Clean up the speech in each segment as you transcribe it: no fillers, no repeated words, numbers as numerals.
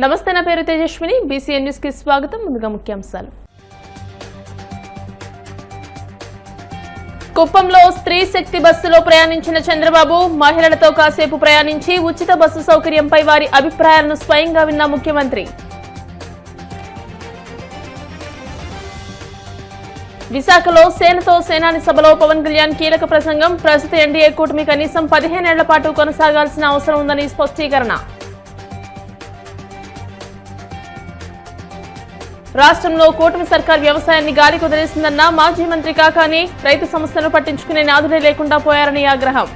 నమస్తే, నా పేరు తేజస్విని. బీసీఎన్ న్యూస్ కి స్వాగతం. ముందుగా ముఖ్యాంశాలు. కుప్పంలో స్త్రీ శక్తి బస్సులో ప్రయాణించిన చంద్రబాబు మహిళలతో కాసేపు ప్రయాణించి ఉచిత బస్సు సౌకర్యంపై వారి అభిప్రాయాలను స్వయంగా విన్న ముఖ్యమంత్రి. విశాఖలో సేనతో సేనాని సభలో పవన్ కళ్యాణ్ కీలక ప్రసంగం. ప్రస్తుత ఎన్డీఏ కూటమి కనీసం 15 ఏళ్ల పాటు కొనసాగాల్సిన అవసరం ఉందని స్పష్టీకరణ. రాష్ట్రంలో కూటమి సర్కార్ వ్యవసాయాన్ని గాలికి వదిలేసిందన్న మాజీ మంత్రి కాకాని, రైతు సమస్యలను పట్టించుకునే నాదుడే లేకుండా పోయారని ఆగ్రహం.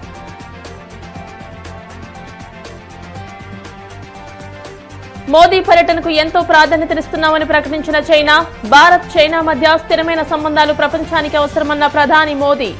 మోదీ పర్యటనకు ఎంతో ప్రాధాన్యతనిస్తున్నామని ప్రకటించిన చైనా, భారత్ చైనా మధ్య స్థిరమైన సంబంధాలు ప్రపంచానికి అవసరమన్న ప్రధాని మోదీ.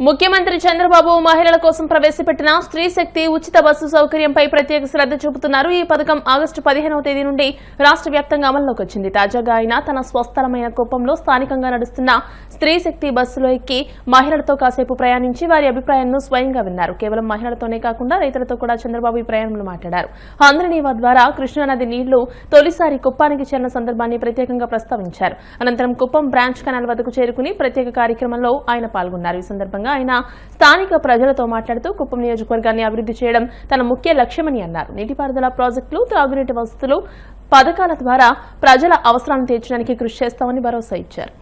ముఖ్యమంత్రి చంద్రబాబు మహిళల కోసం ప్రవేశపెట్టిన స్త్రీ శక్తి ఉచిత బస్సు సౌకర్యంపై ప్రత్యేక శ్రద్ధ చూపుతున్నారు. ఈ పథకం ఆగస్టు 15వ తేదీ నుండి రాష్ట్ర వ్యాప్తంగా అమల్లోకి వచ్చింది. తాజాగా ఆయన తన స్వస్థలమైన కుప్పంలో స్థానికంగా నడుస్తున్న స్త్రీ శక్తి బస్సులో ఎక్కి మహిళలతో కాసేపు ప్రయాణించి వారి అభిప్రాయాలను స్వయంగా విన్నారు. కేవలం మహిళలతోనే కాకుండా రైతులతో కూడా చంద్రబాబు ఈ ప్రయాణంలో మాట్లాడారు. ఆంధ్రనీవా ద్వారా కృష్ణానది నీళ్లు తొలిసారి కుప్పానికి చేరిన సందర్భాన్ని ప్రత్యేకంగా ప్రస్తావించారు. అనంతరం కుప్పం బ్రాంచ్ కెనాల్ వద్దకు చేరుకుని ప్రత్యేక కార్యక్రమంలో ఆయన పాల్గొన్నారు. ఈ సందర్భంగా ఆయన స్థానిక ప్రజలతో మాట్లాడుతూ కుప్పం నియోజకవర్గాన్ని అభివృద్ధి చేయడం తన ముఖ్య లక్ష్యమని అన్నారు. నీటిపారుదల ప్రాజెక్టులు, త్రాగునీటి వసతులు, పథకాల ద్వారా ప్రజల అవసరాలను తీర్చడానికి కృషి చేస్తామని భరోసా ఇచ్చారు.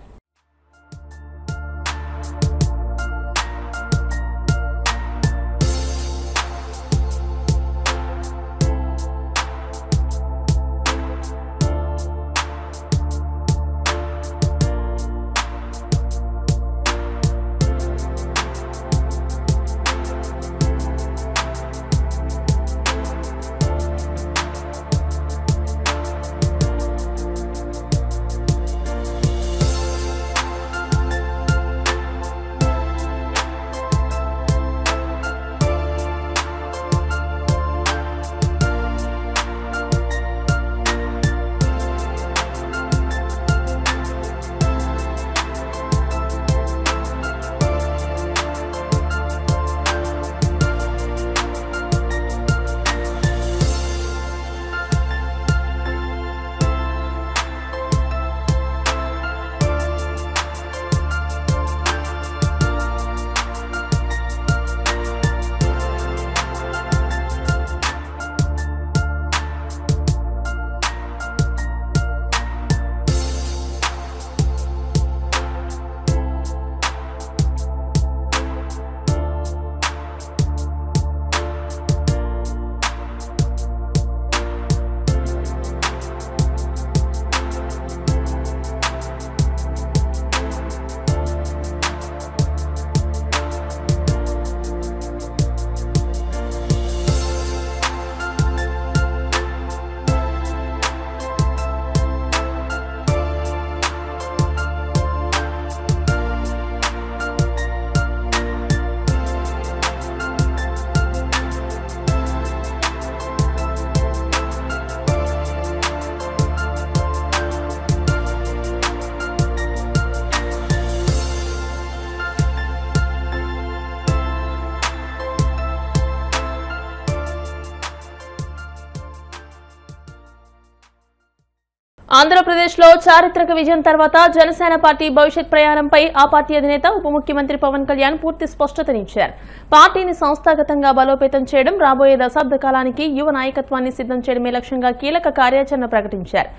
ఆంధ్రప్రదేశ్లో చారిత్రక విజయం తర్వాత జనసేన పార్టీ భవిష్యత్ ప్రయాణంపై ఆ పార్టీ అధినేత ఉప ముఖ్యమంత్రి పవన్ కళ్యాణ్ పూర్తి స్పష్టతనిచ్చారు. పార్టీని సంస్థాగతంగా బలోపేతం చేయడం, రాబోయే దశాబ్ద కాలానికి యువ నాయకత్వాన్ని సిద్ధం చేయడమే లక్ష్యంగా కీలక కార్యాచరణ ప్రకటించారు.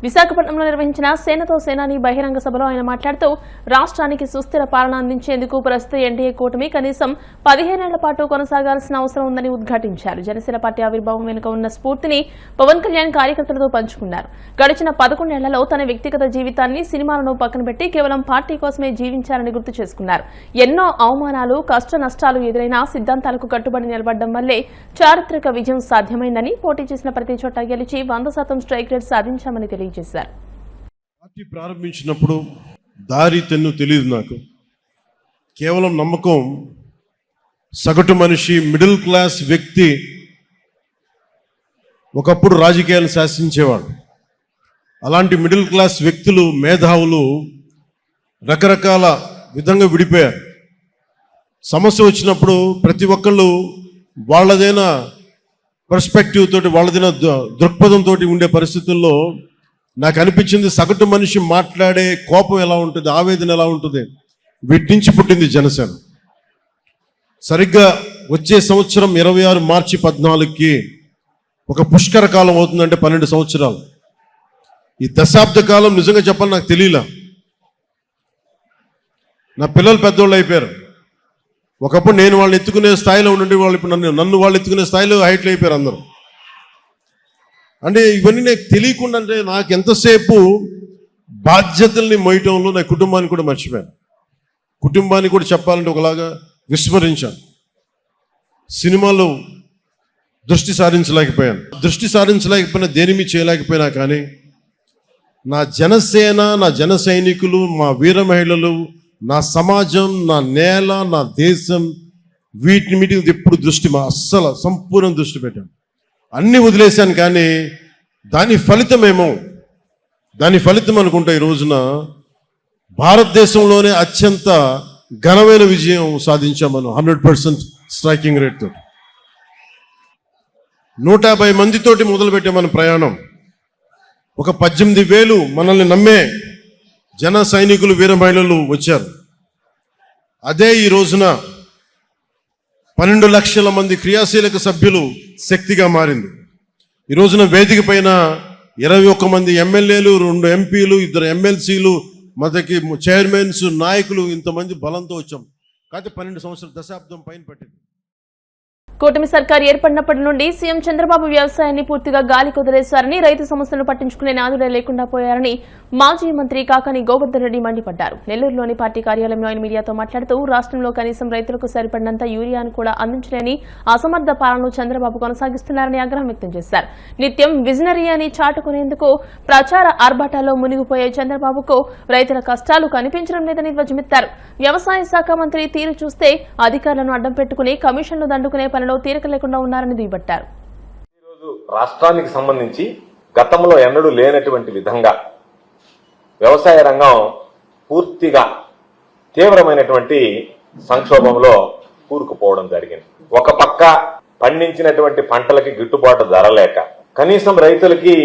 విశాఖపట్నంలో నిర్వహించిన సేనతో సేనాని బహిరంగ సభలో ఆయన మాట్లాడుతూ రాష్ట్రానికి సుస్థిర పాలన అందించేందుకు ప్రస్తుత ఎన్డీఏ కూటమి కనీసం 15 ఏళ్ల పాటు కొనసాగాల్సిన అవసరం ఉందని ఉద్ఘాటించారు. జనసేన పార్టీ ఆవిర్భావం వెనుక ఉన్న స్ఫూర్తిని పవన్ కళ్యాణ్ కార్యకర్తలతో పంచుకున్నారు. గడిచిన 11 ఏళ్లలో తన వ్యక్తిగత జీవితాన్ని, సినిమాలను పక్కన పెట్టి కేవలం పార్టీ కోసమే జీవించారని గుర్తు చేసుకున్నారు. ఎన్నో అవమానాలు, కష్ట నష్టాలు ఎదురైనా సిద్ధాంతాలకు కట్టుబడి నిలబడడం వల్లే చారిత్రక విజయం సాధ్యమైందని, పోటీ చేసిన ప్రతి చోట గెలిచి 100% స్ట్రైక్ రేట్ సాధించామని తెలియజేశారు. పార్టీ ప్రారంభించినప్పుడు దారి తెన్ను తెలియదు. నాకు కేవలం నమ్మకం. సగటు మనిషి, మిడిల్ క్లాస్ వ్యక్తి ఒకప్పుడు రాజకీయాలు శాసించేవాడు. అలాంటి మిడిల్ క్లాస్ వ్యక్తులు, మేధావులు రకరకాల విధంగా విడిపోయారు. సమస్య వచ్చినప్పుడు ప్రతి ఒక్కళ్ళు వాళ్ళదైన పర్స్పెక్టివ్ తోటి వాళ్ళదిన దృక్పథంతో ఉండే పరిస్థితుల్లో నాకు అనిపించింది సగటు మనిషి మాట్లాడే కోపం ఎలా ఉంటుంది, ఆవేదన ఎలా ఉంటుంది, వీటి నుంచి పుట్టింది జనసేన. సరిగ్గా వచ్చే సంవత్సరం 26 మార్చి 14కి ఒక పుష్కర కాలం అవుతుందంటే 12 సంవత్సరాలు. ఈ దశాబ్ద కాలం నిజంగా చెప్పాలి నాకు తెలియలా. నా పిల్లలు పెద్దోళ్ళు అయిపోయారు. ఒకప్పుడు నేను వాళ్ళని ఎత్తుకునే స్థాయిలో ఉండి వాళ్ళు ఇప్పుడు నన్ను వాళ్ళు ఎత్తుకునే స్థాయిలో హైట్లు అయిపోయారు అందరూ. అంటే ఇవన్నీ నాకు తెలియకుండా అంటే నాకు ఎంతసేపు బాధ్యతల్ని మోయటంలో నా కుటుంబాన్ని కూడా మర్చిపోయాను. కుటుంబాన్ని కూడా చెప్పాలంటే ఒకలాగా విస్మరించాను. సినిమాలో దృష్టి సారించలేకపోయాను. దృష్టి సారించలేకపోయినా దేని మీద చేయలేకపోయినా కానీ నా జనసేన, నా జన సైనికులు, మా వీర మహిళలు, నా సమాజం, నా నేల, నా దేశం, వీటి మీద ఎప్పుడు దృష్టి అస్సలు సంపూర్ణ దృష్టి పెట్టాను. అన్నీ వదిలేశాను. కానీ దాని ఫలితం అనుకుంటా ఈ రోజున భారతదేశంలోనే అత్యంత ఘనమైన విజయం సాధించాం మనం 100% స్ట్రైకింగ్ రేట్ తోటి. 150 మందితోటి మొదలుపెట్టే మన ప్రయాణం. ఒక 18,000 మనల్ని నమ్మే జన సైనికులు, వీర మహిళలు వచ్చారు. అదే ఈ రోజున 12 లక్షల మంది క్రియాశీలక సభ్యులు శక్తిగా మారింది. ఈ రోజున వేదిక పైన 21 మంది ఎమ్మెల్యేలు, 2 ఎంపీలు, 2 ఎమ్మెల్సీలు, మనకి చైర్మన్స్, నాయకులు, ఇంతమంది బలంతో వచ్చాం. కాకపోతే 12 సంవత్సరాల దశాబ్దం పైన పట్టింది. కూటమి సర్కార్ ఏర్పడినప్పటి నుండి సీఎం చంద్రబాబు వ్యవసాయాన్ని పూర్తిగా గాలి కుదిరేశారని, రైతు సమస్యలను పట్టించుకునే నాదులే లేకుండా పోయారని మాజీ మంత్రి కాకాని గోవర్ధన్ రెడ్డి మండిపడ్డారు. నెల్లూరులోని పార్టీ కార్యాలయంలో ఆయన మీడియాతో మాట్లాడుతూ రాష్ట్రంలో కనీసం రైతులకు సరిపడినంత యూరియాను కూడా అందించలేని అసమర్థ పాలనను చంద్రబాబు కొనసాగిస్తున్నారని ఆగ్రహం వ్యక్తం చేశారు. నిత్యం విజనరీ అని చాటుకునేందుకు ప్రచార ఆర్భాటాల్లో మునిగిపోయే చంద్రబాబుకు రైతుల కష్టాలు కనిపించడం లేదని ధ్వజమెత్తారు. వ్యవసాయ శాఖ మంత్రి తీరు చూస్తే అధికారులను అడ్డం పెట్టుకుని కమిషన్లు దండుకునే పనిలో తీరిక లేకుండా ఉన్నారని దుయ్యబట్టారు. ఈరోజు రాష్ట్రానికి సంబంధించి గతంలో ఎన్నడూ లేనటువంటి విధంగా వ్యవసాయ రంగం పూర్తిగా తీవ్రమైనటువంటి సంక్షోభంలో కూరుకుపోవడం జరిగింది. ఒక పక్క పండించినటువంటి పంటలకి గిట్టుబాటు ధర లేక, కనీసం రైతులకి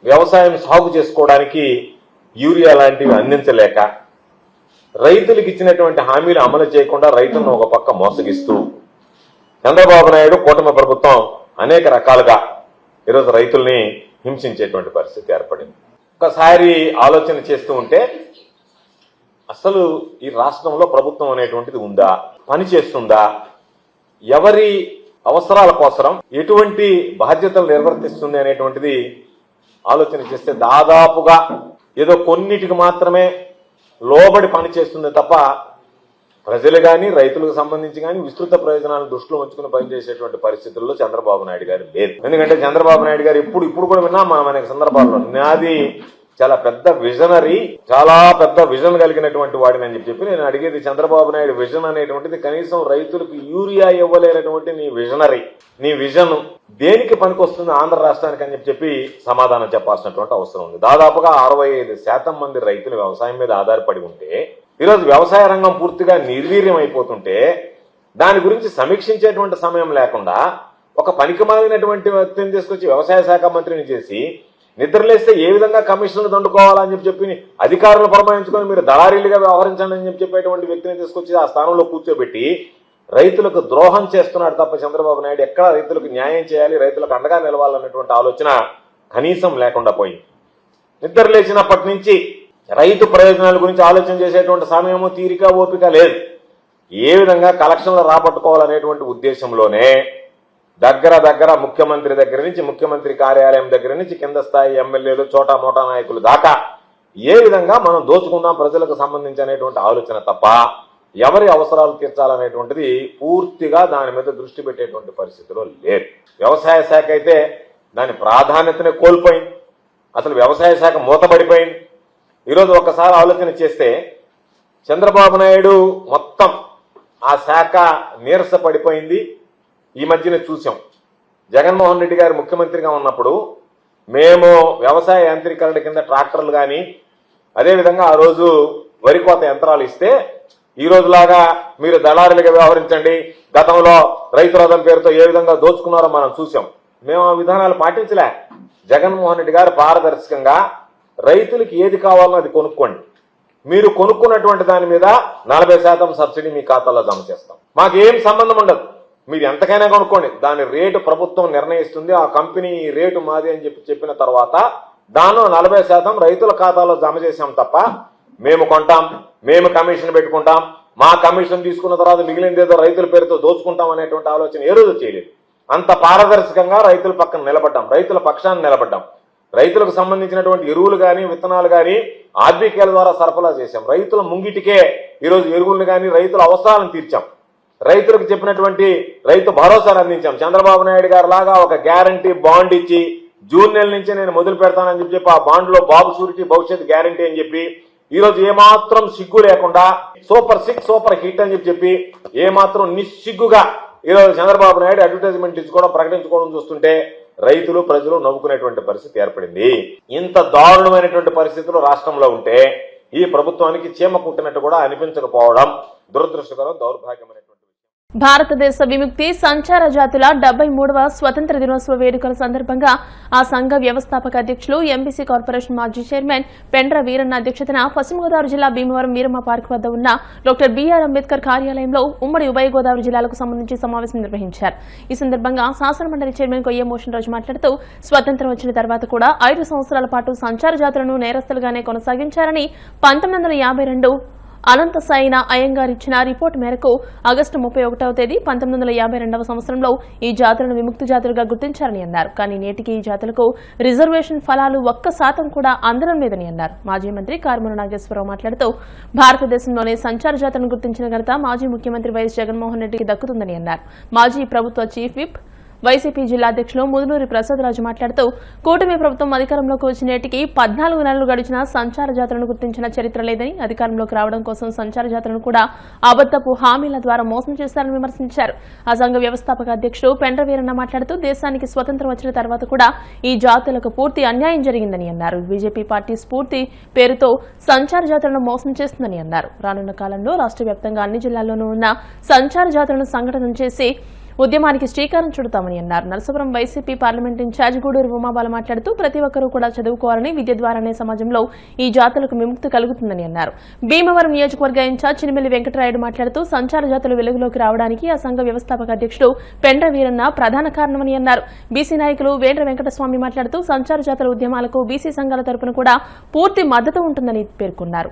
వ్యవసాయం సాగు చేసుకోవడానికి యూరియా లాంటివి అందించలేక, రైతులకు ఇచ్చినటువంటి హామీలు అమలు చేయకుండా రైతులను ఒక పక్క మోసగిస్తూ చంద్రబాబు నాయుడు, కూటమి ప్రభుత్వం అనేక రకాలుగా ఈరోజు రైతుల్ని హింసించేటువంటి పరిస్థితి ఏర్పడింది. ఒకసారి ఆలోచన చేస్తూ ఉంటే అసలు ఈ రాష్ట్రంలో ప్రభుత్వం అనేటువంటిది ఉందా, పని చేస్తుందా, ఎవరి అవసరాల కోసం ఎటువంటి బాధ్యతలు నిర్వర్తిస్తుంది అనేటువంటిది ఆలోచన చేస్తే దాదాపుగా ఏదో కొన్నిటికి మాత్రమే లోబడి పని చేస్తుంది తప్ప ప్రజలు కానీ, రైతులకు సంబంధించి కానీ విస్తృత ప్రయోజనాలను దృష్టిలో ఉంచుకుని పనిచేసేటువంటి పరిస్థితుల్లో చంద్రబాబు నాయుడు గారు లేదు. ఎందుకంటే చంద్రబాబు నాయుడు గారు ఇప్పుడు కూడా విన్నాం మనం అనేక సందర్భాల్లో, నాది చాలా పెద్ద విజనరీ, చాలా పెద్ద విజన్ కలిగినటువంటి వాడిని అని చెప్పి నేను అడిగేది, చంద్రబాబు నాయుడు విజన్ అనేటువంటిది కనీసం రైతులకు యూరియా ఇవ్వలేనటువంటి నీ విజనరీ, నీ విజన్ దేనికి పనికొస్తుంది ఆంధ్ర రాష్ట్రానికి అని చెప్పి సమాధానం చెప్పాల్సినటువంటి అవసరం ఉంది. దాదాపుగా 65% మంది రైతులు వ్యవసాయం మీద ఆధారపడి ఉంటే ఈరోజు వ్యవసాయ రంగం పూర్తిగా నిర్వీర్యం అయిపోతుంటే దాని గురించి సమీక్షించేటువంటి సమయం లేకుండా ఒక పనికిమాలినటువంటి వ్యక్తిని తీసుకొచ్చి వ్యవసాయ శాఖ మంత్రిని చేసి నిద్రలేస్తే ఏ విధంగా కమిషన్లు దండుకోవాలని చెప్పి అధికారులు పురమాయించుకొని మీరు దళారీలుగా వ్యవహరించండి అని చెప్పేటువంటి వ్యక్తిని తీసుకొచ్చి ఆ స్థానంలో కూర్చోబెట్టి రైతులకు ద్రోహం చేస్తున్నాడు తప్ప చంద్రబాబు నాయుడు ఎక్కడ రైతులకు న్యాయం చేయాలి, రైతులకు అండగా నిలవాలన్నటువంటి ఆలోచన కనీసం లేకుండా పోయింది. నిద్ర లేచినప్పటి నుంచి రైతు ప్రయోజనాల గురించి ఆలోచన చేసేటువంటి సమయము, తీరిక, ఓపిక లేదు. ఏ విధంగా కలెక్షన్లు రాబట్టుకోవాలనేటువంటి ఉద్దేశంలోనే దగ్గర ముఖ్యమంత్రి దగ్గర నుంచి, ముఖ్యమంత్రి కార్యాలయం దగ్గర నుంచి కింద స్థాయి ఎమ్మెల్యేలు, చోటా మోటా నాయకులు దాకా ఏ విధంగా మనం దోచుకుందాం ప్రజలకు సంబంధించి అనేటువంటి ఆలోచన తప్ప ఎవరి అవసరాలు తీర్చాలనేటువంటిది పూర్తిగా దాని మీద దృష్టి పెట్టేటువంటి పరిస్థితిలో లేదు. వ్యవసాయ శాఖ అయితే దాని ప్రాధాన్యతనే కోల్పోయింది. అసలు వ్యవసాయ శాఖ మూతపడిపోయింది. ఈరోజు ఒక్కసారి ఆలోచన చేస్తే చంద్రబాబు నాయుడు మొత్తం ఆ శాఖ నీరస పడిపోయింది. ఈ మధ్యన చూసాం, జగన్మోహన్ రెడ్డి గారు ముఖ్యమంత్రిగా ఉన్నప్పుడు మేము వ్యవసాయ యాంత్రీకరణ కింద ట్రాక్టర్లు కానీ, అదేవిధంగా ఆ రోజు వరి కోత యంత్రాలు ఇస్తే ఈ రోజులాగా మీరు దళారులుగా వ్యవహరించండి, గతంలో రైతు రథం పేరుతో ఏ విధంగా దోచుకున్నారో మనం చూసాం. మేము ఆ విధానాలు పాటించలే. జగన్మోహన్ రెడ్డి గారు పారదర్శకంగా రైతులకి ఏది కావాలో అది కొనుక్కోండి, మీరు కొనుక్కున్నటువంటి దాని మీద 40% సబ్సిడీ మీ ఖాతాలో జమ చేస్తాం, మాకు ఏం సంబంధం ఉండదు, మీరు ఎంతకైనా కొనుక్కోండి, దాని రేటు ప్రభుత్వం నిర్ణయిస్తుంది, ఆ కంపెనీ రేటు మాది అని చెప్పిన తర్వాత దానిలో 40% రైతుల ఖాతాలో జమ చేసాం తప్ప మేము కొంటాం, మేము కమిషన్ పెట్టుకుంటాం, మా కమిషన్ తీసుకున్న తర్వాత మిగిలినదేదో రైతుల పేరుతో దోచుకుంటాం అనేటువంటి ఆలోచన ఏ రోజు చేయలేదు. అంత పారదర్శకంగా రైతుల పక్కన నిలబడ్డాం, రైతుల పక్షాన్ని నిలబడ్డాం. రైతులకు సంబంధించినటువంటి ఎరువులు కానీ విత్తనాలు కానీ ఆర్బీకేల ద్వారా సరఫరా చేశాం. రైతుల ముంగిటికే ఈరోజు ఎరువులను కానీ రైతుల అవసరాలను తీర్చాం. రైతులకు చెప్పినటువంటి రైతు భరోసాను అందించాం. చంద్రబాబు నాయుడు గారు లాగా ఒక గ్యారంటీ బాండ్ ఇచ్చి జూన్ నెల నుంచే నేను మొదలు పెడతానని చెప్పి ఆ బాండ్ లో బాబు షూరిటీ భవిష్యత్ గ్యారంటీ అని చెప్పి ఈరోజు ఏమాత్రం సిగ్గు లేకుండా సూపర్ 6 సూపర్ హిట్ అని చెప్పి ఏమాత్రం నిస్సిగ్గుగా ఈరోజు చంద్రబాబు నాయుడు అడ్వర్టైజ్మెంట్ ఇచ్చుకోవడం ప్రకటించుకోవడం చూస్తుంటే రైతులు ప్రజలు నవ్వుకునేటువంటి పరిస్థితి ఏర్పడింది. ఇంత దారుణమైనటువంటి పరిస్థితులు రాష్ట్రంలో ఉంటే ఈ ప్రభుత్వానికి చీమ కుట్టినట్టు కూడా అనిపించకపోవడం దురదృష్టకరం, దౌర్భాగ్యమైనటువంటి. భారతదేశ విముక్తి సంచార జాతుల 73వ స్వతంత్ర దినోత్సవ వేడుకల సందర్భంగా ఆ సంఘ వ్యవస్థాపక అధ్యక్షులు ఎంబీసీ కార్పొరేషన్ మాజీ చైర్మన్ పెండ్ర వీరన్న అధ్యక్షతన పశ్చిమ గోదావరి జిల్లా భీమవరం వీరమ్మ పార్క్ వద్ద ఉన్న డాక్టర్ బీఆర్ అంబేద్కర్ కార్యాలయంలో ఉమ్మడి ఉభయ గోదావరి జిల్లాలకు సంబంధించి సమావేశం నిర్వహించారు. ఈ సందర్భంగా శాసనమండలి చైర్మన్ కొయ్య మోషన్ రాజు మాట్లాడుతూ స్వతంత్రం వచ్చిన తర్వాత కూడా 5 సంవత్సరాల పాటు సంచార జాతులను నేరస్తులుగానే కొనసాగించారని 1952 అనంత సాయిన అయ్యంగార్ ఇచ్చిన రిపోర్టు మేరకు ఆగస్టు 31వ తేదీ 1952వ సంవత్సరంలో ఈ జాతులను విముక్తి జాతులుగా గుర్తించారని అన్నారు. కానీ నేటికి ఈ జాతులకు రిజర్వేషన్ ఫలాలు 1% కూడా అందడం లేదని అన్నారు. మాజీ మంత్రి కారుమూరి నాగేశ్వరరావు మాట్లాడుతూ భారతదేశంలోనే సంచార జాతులను గుర్తించిన ఘనత మాజీ ముఖ్యమంత్రి వైఎస్ జగన్మోహన్ రెడ్డికి దక్కుతుందని అన్నారు. మాజీ ప్రభుత్వ చీఫ్ విప్ వైసీపీ జిల్లా అధ్యక్షులు ముదునూరి ప్రసాదరాజు మాట్లాడుతూ కూటమి ప్రభుత్వం అధికారంలోకి వచ్చి నేటికి 14 నెలలు గడిచిన సంచార జాతులను గుర్తించిన చరిత్ర లేదని, అధికారంలోకి రావడం కోసం సంచార జాతులను కూడా అబద్దపు హామీల ద్వారా మోసం చేశారని విమర్శించారు. ఆ సంఘ వ్యవస్థాపక అధ్యక్షుడు పెండ్ర వీరన్న మాట్లాడుతూ దేశానికి స్వతంత్రం వచ్చిన తర్వాత కూడా ఈ జాతులకు పూర్తి అన్యాయం జరిగిందని అన్నారు. బీజేపీ పార్టీ స్ఫూర్తి పేరుతో సంచార జాతులను మోసం చేస్తుందని అన్నారు. రానున్న కాలంలో రాష్ట్ర వ్యాప్తంగా అన్ని జిల్లాల్లోనూ ఉన్న సంచార జాతులను సంఘటన చేసి ఉద్యమానికి శ్రీకారం చుడతామని అన్నారు. నరసాపురం వైసీపీ పార్లమెంట్ ఇన్ఛార్జ్ గూడూరు ఉమాబాల మాట్లాడుతూ ప్రతి ఒక్కరూ కూడా చదువుకోవాలని, విద్య ద్వారానే సమాజంలో ఈ జాతులకు విముక్తి కలుగుతుందని అన్నారు. భీమవరం నియోజకవర్గ ఇన్ఛార్జ్ చినిమెల్లి వెంకటరాయుడు మాట్లాడుతూ సంచార జాతులు వెలుగులోకి రావడానికి ఆ సంఘ వ్యవస్థాపక అధ్యక్షుడు పెండ్ర వీరన్న ప్రధాన కారణమని అన్నారు. బీసీ నాయకులు వేండ్ర వెంకటస్వామి మాట్లాడుతూ సంచార జాతుల ఉద్యమాలకు బీసీ సంఘాల తరపున కూడా పూర్తి మద్దతు ఉంటుందని పేర్కొన్నారు.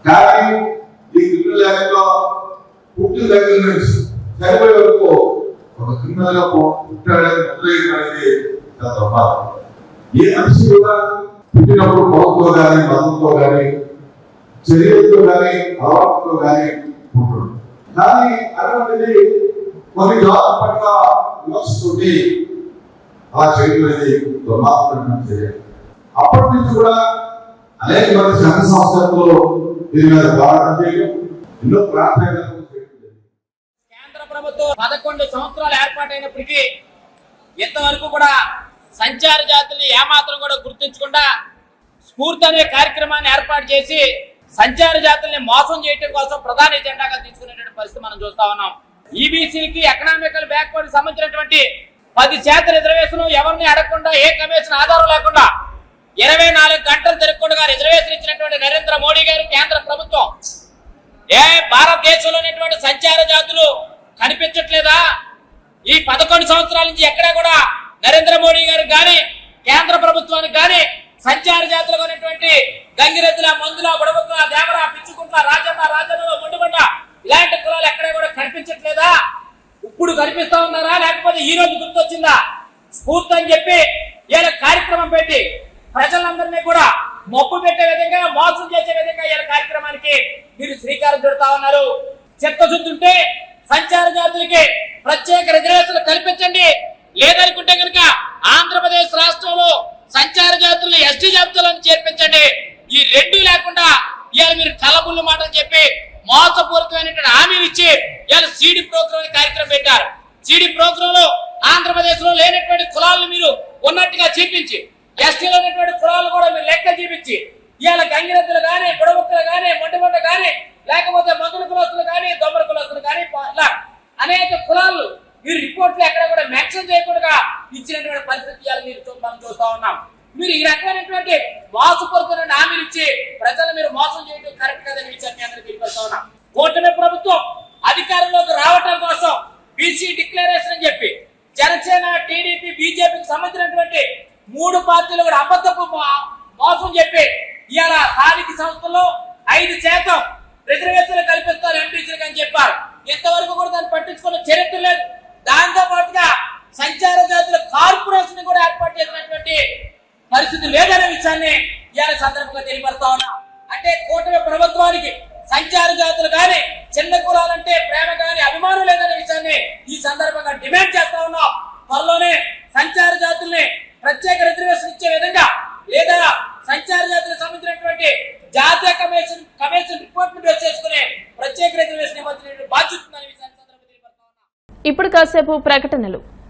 కానీ ఈ క్రిమినల్ యాక్ట్లో పుట్టిన దగ్గర నుంచి చనిపోయే వరకు ఒక క్రిమినల్ గా పుట్టాడనేది చాలా ప్రమాదం. ఏ మనిషి కూడా పుట్టినప్పుడు పొలంతో కానీ మతంతో కానీ చర్యలతో కానీ అలవాటుతో కానీ పుట్టడు. కానీ అటువంటిది కొన్ని జాతుల పట్ల విమర్శిస్తుంది అలా చేయడం అనేది దుర్మార్గమైన చర్య. అప్పటి నుంచి కూడా అనేక మంది సంఘ సంస్థల్లో కేంద్ర ప్రభుత్వం 11 సంవత్సరాలు ఏర్పాటైనప్పటికీ ఇంతవరకు కూడా సంచార జాతుల్ని ఏమాత్రం కూడా గుర్తించకుండా స్ఫూర్తి అనే కార్యక్రమాన్ని ఏర్పాటు చేసి సంచార జాతుల్ని మోసం చేయడం కోసం ప్రధాన ఎజెండాగా తీసుకునేటువంటి పరిస్థితి మనం చూస్తా ఉన్నాం. ఈబీసీలకి ఎకనామికల్ బ్యాక్వర్డ్ సంబంధించినటువంటి 10% రిజర్వేషన్ ఎవరిని అడగకుండా ఏ కమిషన్ ఆధారం లేకుండా 24 గంటలు తిరగకుండా రిజర్వేషన్ ఇచ్చినటువంటి నరేంద్ర మోడీ గారు కేంద్ర ప్రభుత్వం భారతదేశంలో ఉన్నటువంటి సంచార జాతులు కనిపించట్లేదా? ఈ 11 సంవత్సరాల నుంచి ఎక్కడా కూడా నరేంద్ర మోడీ గారు కానీ కేంద్ర ప్రభుత్వానికి కానీ సంచార జాతులు ఉన్నటువంటి గంగిరెద్దుల, మందుల, బుడబుక్కల, దేవర, పిచ్చుకుంట్ల, రాజన్న, ముండుబండ ఇలాంటి కులాలు ఎక్కడా కూడా కనిపించట్లేదా? ఇప్పుడు కనిపిస్తా ఉన్నారా లేకపోతే ఈ రోజు గుర్తొచ్చిందా? స్ఫూర్తి అని చెప్పి ఇలా కార్యక్రమం పెట్టి ప్రజలందరినీ కూడా మబ్బు పెట్టే విధంగా, మోసం చేసే విధంగా ఈ కార్యక్రమానికి మీరు శ్రీకారం చుడతా ఉన్నారు. చిత్తశుద్ధుంటే సంచార జాతులకి ప్రత్యేక రిజర్వేషన్లు కల్పించండి, లేదనుకుంటే కనుక ఆంధ్రప్రదేశ్ రాష్ట్రంలో సంచార జాతులను ఎస్టీ జాబితాలను చేర్పించండి. ఈ రెండు లేకుండా ఇవాళ మీరు కలబుల్లు మాటలు చెప్పి మోసపూరితమైనటువంటి హామీలు ఇచ్చి ఇవాళ సీడీ ప్రోగ్రామ్ కార్యక్రమం పెట్టారు. సీడీ ప్రోగ్రామ్ లో ఆంధ్రప్రదేశ్ లో లేనటువంటి కులాలను మీరు ఉన్నట్టుగా చూపించి, ఎస్టీలో ఉన్నటువంటి కులాలు కూడా మీరు లెక్క చూపించి ఇవాళ గంగిరెద్దులు కానీ, బుడబుక్కలు కానీ, మొండిబండ కానీ లేకపోతే మందుల కులస్తులు కానీ దొమ్మల కులస్తులు కానీ ఇలా అనేక కులాలు మీరు రిపోర్ట్లు ఎక్కడ కూడా మెన్షన్ చేయకుండా ఇచ్చినటువంటి పరిస్థితి మీరు మనం చూస్తా ఉన్నాం. మీరు ఈ రకమైనటువంటి మోసపూరితమైన హామీలు ఇచ్చి ప్రజలు మీరు మోసం చేయడం కరెక్ట్ కాదని విషయాన్ని అందరికీ తెలియపరుస్తా ఉన్నాం. కూటమి ప్రభుత్వం అధికారంలోకి రావటం కోసం బీసీ డిక్లరేషన్ అని చెప్పి జనసేన, టీడీపీ, బీజేపీకి సంబంధించినటువంటి 3 పార్టీలు కూడా అబద్ధపు మోసం చెప్పి ఇవాళ స్థానిక సంస్థల్లో 5% రిజర్వేషన్లు కల్పిస్తారు ఎంపీసీలకు అని చెప్పారు. ఇంతవరకు కూడా దాన్ని పట్టించుకున్న చరిత్ర లేదు. దాంతో పాటుగా సంచార జాతుల కార్పొరేషన్ కూడా ఏర్పాటు చేసినటువంటి పరిస్థితి లేదనే విషయాన్ని ఇవాళ సందర్భంగా తెలియపరుస్తా ఉన్నా. అంటే కూటమి ప్రభుత్వానికి సంచార జాతులు కానీ చిన్న కులాలంటే ప్రేమ కానీ అభిమానం లేదనే విషయాన్ని ఈ సందర్భంగా డిమాండ్ చేస్తా ఉన్నాం. త్వరలోనే సంచార జాతుల్ని ప్రత్యేక రిజర్వేషన్ ఇచ్చే విధంగా లేదా సంచార జాతులకు సంబంధించినటువంటి జాతీయ కమిషన్ రిపోర్ట్ చేసుకునే ప్రత్యేక రిజర్వేషన్ ఇవ్వాల్సిన బాధ్యత ఉందనే విషయాన్ని సందర్భంగా తెలియపరుస్తా ఉన్నాం. ఇప్పుడు కాసేపు ప్రకటనలు.